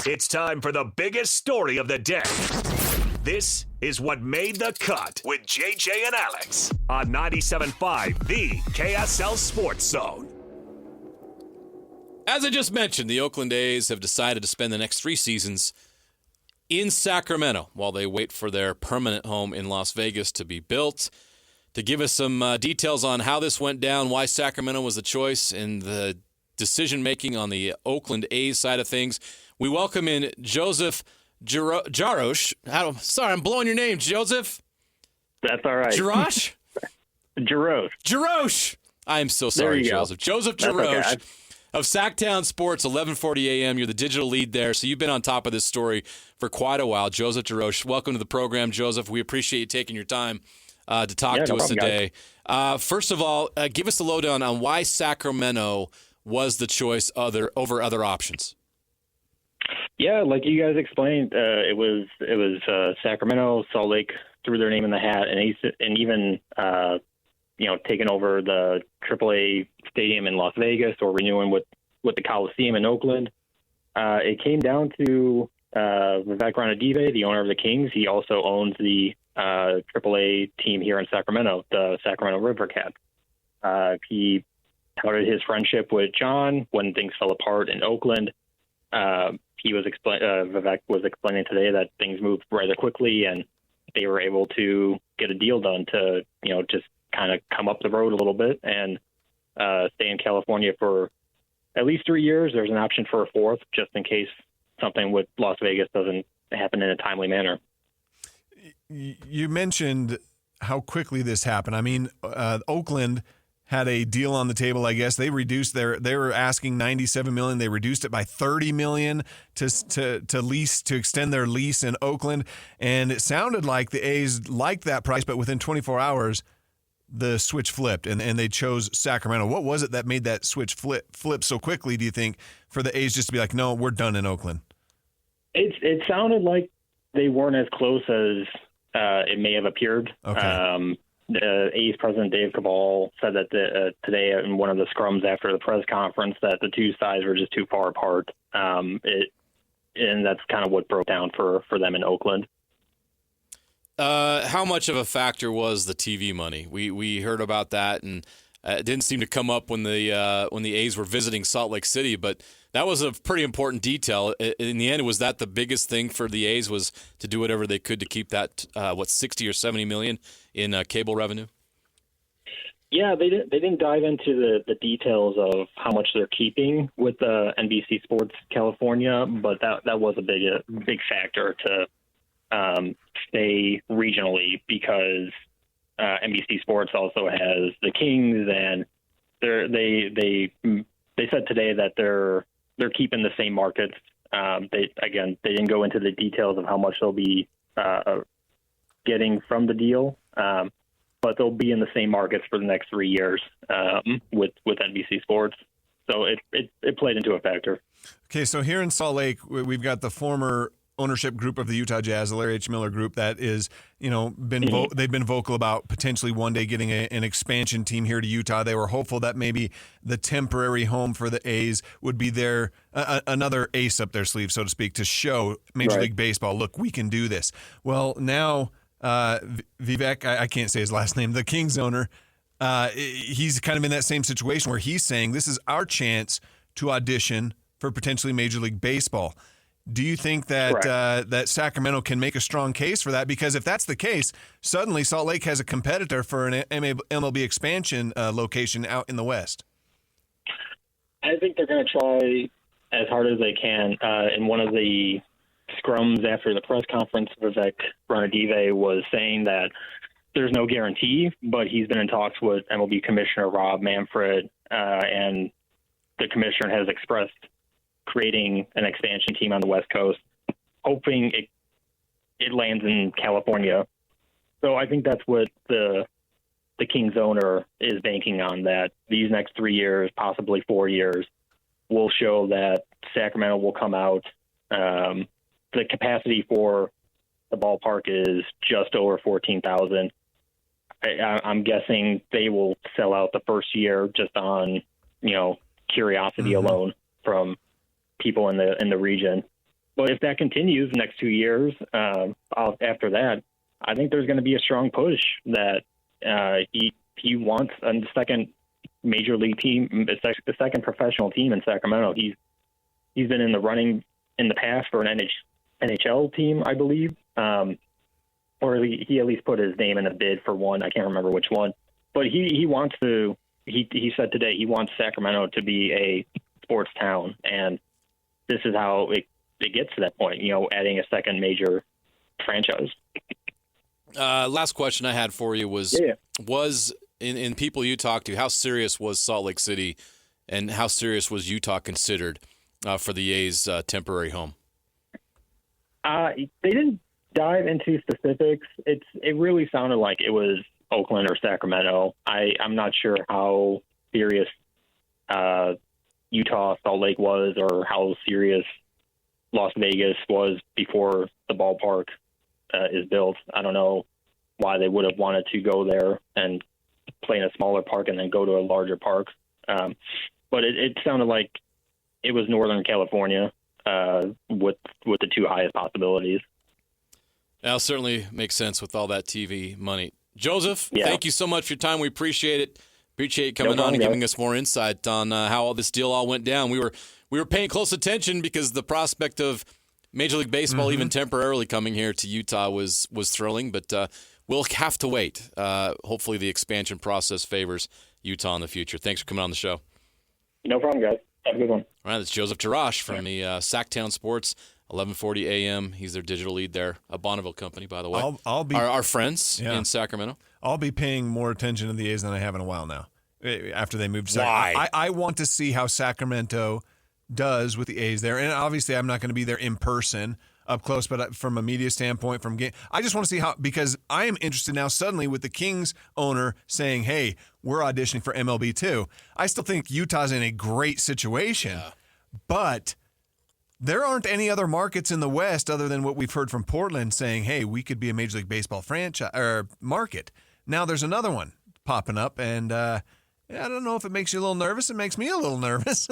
It's time for the biggest story of the day. This is what made the cut with JJ and Alex on 97.5, the KSL Sports Zone. As I just mentioned, the Oakland A's have decided to spend the next 3 seasons in Sacramento while they wait for their permanent home in Las Vegas to be built. To give us some details on how this went down, why Sacramento was the choice, and the decision-making on the Oakland A's side of things, we welcome in Joseph Jarosz. Sorry, I'm blowing your name, Joseph. That's all right. Jarosz? Jarosz. I am so sorry, Joseph. Joseph Jarosz. Okay. Of SacTown Sports, 1140 a.m. You're the digital lead there, so you've been on top of this story for quite a while. Joseph Jarosz, welcome to the program, Joseph. We appreciate you taking your time to talk to us today. First of all, give us the lowdown on why Sacramento was the choice over other options. Yeah, like you guys explained, it was Sacramento, Salt Lake threw their name in the hat, and even taking over the AAA stadium in Las Vegas or renewing with the Coliseum in Oakland. It came down to Vivek Ranadive, the owner of the Kings. He also owns the AAA team here in Sacramento, the Sacramento River Cats. He touted his friendship with John when things fell apart in Oakland. Vivek was explaining today that things moved rather quickly, and they were able to get a deal done to just kind of come up the road a little bit and stay in California for at least 3 years. There's an option for a fourth, just in case something with Las Vegas doesn't happen in a timely manner. You mentioned how quickly this happened. I mean, Oakland had a deal on the table, I guess. They were asking $97 million. They reduced it by $30 million to extend their lease in Oakland. And it sounded like the A's liked that price, but within 24 hours, the switch flipped and they chose Sacramento. What was it that made that switch flip so quickly, do you think, for the A's just to be like, no, we're done in Oakland? It sounded like they weren't as close as it may have appeared. Okay. The A's president, Dave Cabal, said that today in one of the scrums after the press conference that the two sides were just too far apart. And that's kind of what broke down for them in Oakland. How much of a factor was the TV money? We heard about that, and it didn't seem to come up when the A's were visiting Salt Lake City, but that was a pretty important detail. In the end, was that the biggest thing for the A's, was to do whatever they could to keep that, 60 or 70 million in cable revenue? Yeah, they didn't dive into the details of how much they're keeping with NBC Sports California, but that was a big factor to stay regionally, because NBC Sports also has the Kings, and they said today that they're keeping the same markets. They didn't go into the details of how much they'll be getting from the deal, but they'll be in the same markets for the next 3 years with NBC Sports. So it played into a factor. Okay, so here in Salt Lake, we've got the former ownership group of the Utah Jazz, the Larry H. Miller Group, that is, they've been vocal about potentially one day getting an expansion team here to Utah. They were hopeful that maybe the temporary home for the A's would be their another ace up their sleeve, so to speak, to show Major League Baseball, look, we can do this. Well, now Vivek, I can't say his last name, the Kings owner, he's kind of in that same situation where he's saying this is our chance to audition for potentially Major League Baseball. Do you think that that Sacramento can make a strong case for that? Because if that's the case, suddenly Salt Lake has a competitor for an MLB expansion location out in the West. I think they're going to try as hard as they can. In one of the scrums after the press conference, Vivek Ranadive was saying that there's no guarantee, but he's been in talks with MLB Commissioner Rob Manfred, and the commissioner has expressed creating an expansion team on the West Coast, hoping it lands in California. So I think that's what the Kings owner is banking on, that these next 3 years, possibly 4 years, will show that Sacramento will come out. The capacity for the ballpark is just over 14,000. I'm guessing they will sell out the first year just on, curiosity alone from people in the region. But if that continues the next 2 years, after that, I think there's going to be a strong push that he wants a second major league team, a second professional team in Sacramento. He's been in the running in the past for an NHL team, I believe, or he at least put his name in a bid for one. I can't remember which one, but he wants to. He said today he wants Sacramento to be a sports town, and this is how it gets to that point. Adding a second major franchise. Last question I had for you was in people you talked to, how serious was Salt Lake City, and how serious was Utah considered for the A's temporary home? They didn't dive into specifics. It really sounded like it was Oakland or Sacramento. I'm not sure how serious Utah, Salt Lake was, or how serious Las Vegas was before the ballpark is built. I don't know why they would have wanted to go there and play in a smaller park and then go to a larger park. But it sounded like it was Northern California with the two highest possibilities. That'll certainly makes sense with all that TV money. Joseph, thank you so much for your time. We appreciate it. Appreciate you coming on and giving us more insight on how all this deal all went down. We were paying close attention because the prospect of Major League Baseball even temporarily coming here to Utah was thrilling, but we'll have to wait. Hopefully the expansion process favors Utah in the future. Thanks for coming on the show. No problem, guys. Have a good one. All right, that's Joseph Jarosz from the SacTown Sports, 1140 AM. He's their digital lead there, a Bonneville company, by the way. I'll be our friends in Sacramento. I'll be paying more attention to the A's than I have in a while now. After they moved to Sacramento, I want to see how Sacramento does with the A's there, and obviously I'm not going to be there in person up close, but from a media standpoint, I just want to see how, because I am interested now suddenly with the Kings owner saying, hey, we're auditioning for MLB too. I still think Utah's in a great situation, but there aren't any other markets in the West other than what we've heard from Portland saying, hey, we could be a Major League Baseball franchise or market. Now there's another one popping up, and I don't know if it makes you a little nervous. It makes me a little nervous.